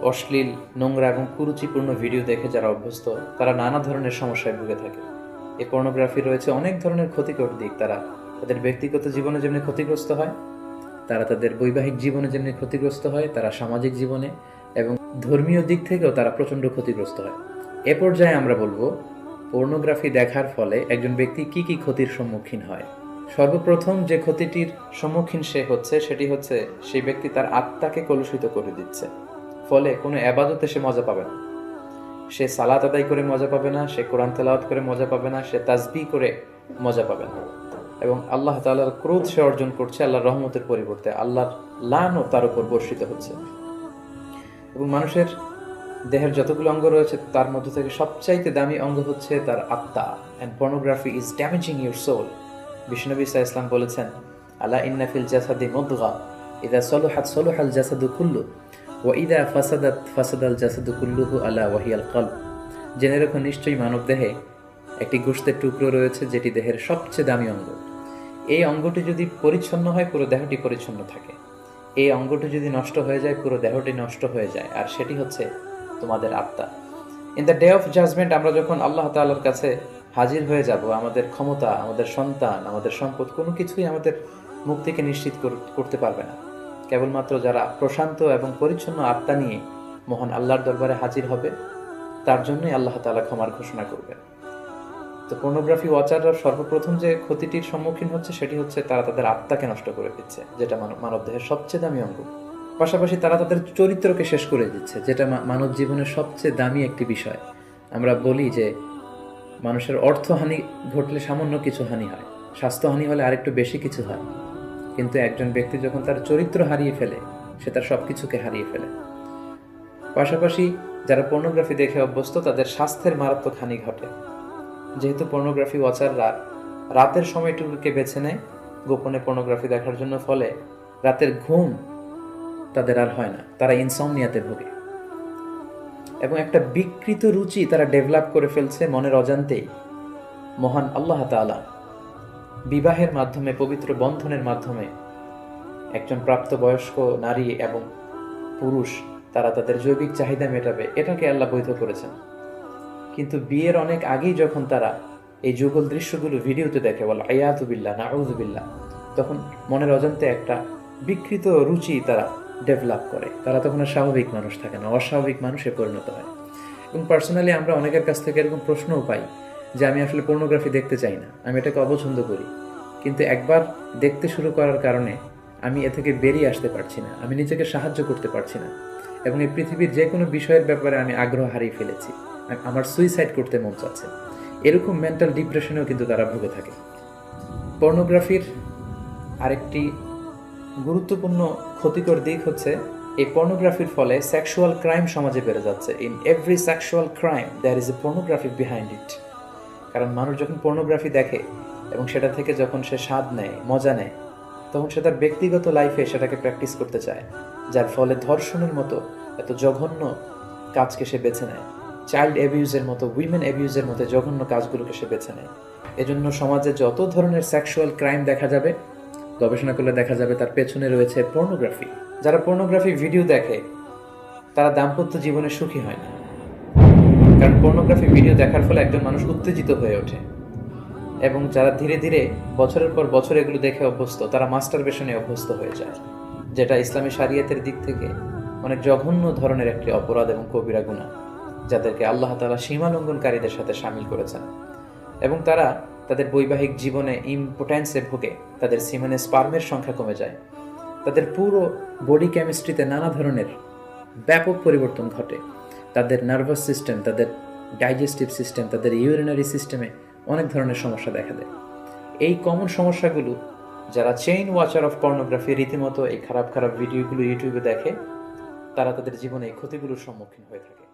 অশ্লীল, নোংরা এবং কুরুচিপূর্ণ ভিডিও দেখে যারা অভ্যস্ত, তারা নানা ধরনের সমস্যায় ভুগে থাকে। এই পর্নোগ্রাফি রয়েছে অনেক ধরনের ক্ষতিকর দিক। তারা তাদের ব্যক্তিগত জীবনে যেমনি ক্ষতিগ্রস্ত হয়, তারা তাদের বৈবাহিক জীবনে যেমনি ক্ষতিগ্রস্ত হয়, তারা সামাজিক জীবনে এবং ধর্মীয় দিক থেকেও তারা প্রচণ্ড ক্ষতিগ্রস্ত হয়। এ পর্যায়ে আমরা বলবো পর্নোগ্রাফি দেখার ফলে একজন ব্যক্তি কি কি ক্ষতির সম্মুখীন হয়। সর্বপ্রথম যে ক্ষতিটির সম্মুখীন সেটি হচ্ছে সেই ব্যক্তি তার আত্মাকে কলুষিত করে দিচ্ছে। ফলে কোনো এবাদতে সে মজা পাবে না, সে সালাত আদায় করে মজা পাবে না, সে কোরআন তেলাওয়াত করে মজা পাবে না, সে তাসবিহ করে মজা পাবে না। এবং আল্লাহ তাআলার ক্রোধ সে অর্জন করছে আল্লাহর রহমতের পরিবর্তে, আল্লাহর লানও তার উপর বর্ষিত হচ্ছে। এবং মানুষের দেহের যতগুলো অঙ্গ রয়েছে তার মধ্যে থেকে সবচাইতে দামি অঙ্গ হচ্ছে তার আত্মা। And pornography is damaging your soul. বিষ্ণু ইসা ইসলাম বলেছেন, আলা ইন্না ফিল জাসাদি মুদগা ইদা সলুহাত সলুহাল জাসাদু কুল্লু ওয়া ইদা ফাসাদাত ফাসাদাল জাসাদু কুল্লুহু আলা ওয়াহিয়াল কলব। জেনে রাখো, নিশ্চয়ই মানব দেহে একটি গোশতের টুকরো রয়েছে যেটি দেহের সবচেয়ে দামি অঙ্গ। এই অঙ্গটি যদি পরিচ্ছন্ন হয় পুরো দেহটি পরিচ্ছন্ন থাকে, এই অঙ্গটি যদি নষ্ট হয়ে যায় পুরো দেহটি নষ্ট হয়ে যায়, আর সেটি হচ্ছে তোমাদের আত্মা। In the day of judgement আমরা যখন আল্লাহ তাআলার কাছে হাজির হয়ে যাব, আমাদের ক্ষমতা, আমাদের সন্তান, আমাদের সম্পদ কোনো কিছুই আমাদের মুক্তিকে নিশ্চিত করতে পারবে না। কেবলমাত্র যারা প্রশান্ত এবং পরিচ্ছন্ন আত্মা নিয়ে মহান আল্লাহর দরবারে হাজির হবে, তার জন্যই আল্লাহ তাআলা ক্ষমার ঘোষণা করবেন। তো পর্নোগ্রাফি ওয়াচাররা সর্বপ্রথম যে ক্ষতিটির সম্মুখীন হচ্ছে সেটি হচ্ছে তারা তাদের আত্মাকে নষ্ট করে দিচ্ছে, যেটা মানব দেহের সবচেয়ে দামি অঙ্গ। পাশাপাশি তারা তাদের চরিত্রকে শেষ করে দিচ্ছে, যেটা মানব জীবনের সবচেয়ে দামি একটি বিষয়। আমরা বলি যে মানুষের অর্থহানি ঘটলে সামান্য কিছু হানি হয়, স্বাস্থ্যহানি হলে আরেকটু বেশি কিছু হয়, কিন্তু একজন ব্যক্তি যখন তার চরিত্র হারিয়ে ফেলে সে তার সব কিছুকে হারিয়ে ফেলে। পাশাপাশি যারা পর্নোগ্রাফি দেখে অভ্যস্ত তাদের স্বাস্থ্যের মারাত্মক হানি ঘটে, যেহেতু পর্নোগ্রাফি ওয়াচাররা রাতের সময়টুকুকে বেছে নেয় গোপনে পর্নোগ্রাফি দেখার জন্য, ফলে রাতের ঘুম তাদের আর হয় না, তারা ইনসমনিয়াতে ভোগে এবং একটা বিকৃত রুচি তারা ডেভেলপ করে ফেলছে মনের অজান্তেই। মহান আল্লাহ তাআলা বিবাহের মাধ্যমে, পবিত্র বন্ধনের মাধ্যমে একজন প্রাপ্তবয়স্ক নারী এবং পুরুষ তারা তাদের জৈবিক চাহিদা মেটাবে, এটাকে আল্লাহ বৈধ করেছেন। কিন্তু বিয়ের অনেক আগেই যখন তারা এই যুগল দৃশ্যগুলো ভিডিওতে দেখে, বলা আয়াতু বিল্লাহ নাউযু বিল্লাহ, তখন মনের অজান্তে একটা বিকৃত রুচি তারা ডেভেলপ করে। তারা তখন আর স্বাভাবিক মানুষ থাকে না, অস্বাভাবিক মানুষে পরিণত হয়। এবং পার্সোনালি আমরা অনেকের কাছ থেকে এরকম প্রশ্নও পাই যে আমি আসলে পর্নোগ্রাফি দেখতে চাই না, আমি এটাকে অপছন্দ করি, কিন্তু একবার দেখতে শুরু করার কারণে আমি এ থেকে বেরিয়ে আসতে পারছি না, আমি নিজেকে সাহায্য করতে পারছি না, এবং এই পৃথিবীর যে কোনো বিষয়ের ব্যাপারে আমি আগ্রহ হারিয়ে ফেলেছি, আমার সুইসাইড করতে মন চাচ্ছে। এরকম মেন্টাল ডিপ্রেশনেও কিন্তু তারা ভুগে থাকে। পর্নোগ্রাফির আরেকটি গুরুত্বপূর্ণ ক্ষতিকর দিক হচ্ছে এই পর্নোগ্রাফির ফলে সেক্সুয়াল ক্রাইম সমাজে বেড়ে যাচ্ছে। In every sexual crime there is a pornography behind it. কারণ মানুষ যখন পর্নোগ্রাফি দেখে এবং সেটা থেকে যখন সে স্বাদ নেয়, মজা নেয়, তখন সে তার ব্যক্তিগত লাইফে সেটাকে প্র্যাকটিস করতে চায়, যার ফলে ধর্ষণের মতো এত জঘন্য কাজকে সে বেছে নেয়, চাইল্ড অ্যাবিউজের মতো, উইমেন অ্যাবিউজের মতো জঘন্য কাজগুলোকে সে বেছে নেয়। এজন্য সমাজে যত ধরনের সেক্সুয়াল ক্রাইম দেখা যাবে, গবেষণা করলে দেখা যাবে তার পেছনে রয়েছে পর্নোগ্রাফি। যারা পর্নোগ্রাফি ভিডিও দেখে তারা দাম্পত্য জীবনে সুখী হয় না, কারণ পর্নোগ্রাফি ভিডিও দেখার ফলে একজন মানুষ উত্তেজিত হয়ে ওঠে। এবং যারা ধীরে ধীরে বছরের পর বছর এগুলো দেখে অভ্যস্ত, তারা মাস্টারবেশনে অভ্যস্ত হয়ে যায়, যেটা ইসলামী শরিয়তের দিক থেকে অনেক জঘন্য ধরনের একটি অপরাধ এবং কবিরা গুনাহ, যাদেরকে আল্লাহ তাআলা সীমা লঙ্ঘনকারীদের সাথে শামিল করেছেন। এবং তারা তাদের বৈবাহিক জীবনে ইম্পোটেন্সে ভোগে, তাদের সিমেনে স্পার্মের সংখ্যা কমে যায়, তাদের পুরো বডি কেমিস্ট্রিতে নানা ধরনের ব্যাপক পরিবর্তন ঘটে, তাদের নার্ভাস সিস্টেম, তাদের ডাইজেস্টিভ সিস্টেম, তাদের ইউরিনারি সিস্টেমে অনেক ধরনের সমস্যা দেখা দেয়। এই কমন সমস্যাগুলো যারা চেইন ওয়াচার অফ পর্নোগ্রাফি রীতিমতো এই খারাপ খারাপ ভিডিওগুলো ইউটিউবে দেখে, তারা তাদের জীবনে এই ক্ষতিগুলোর সম্মুখীন হয়ে থাকে।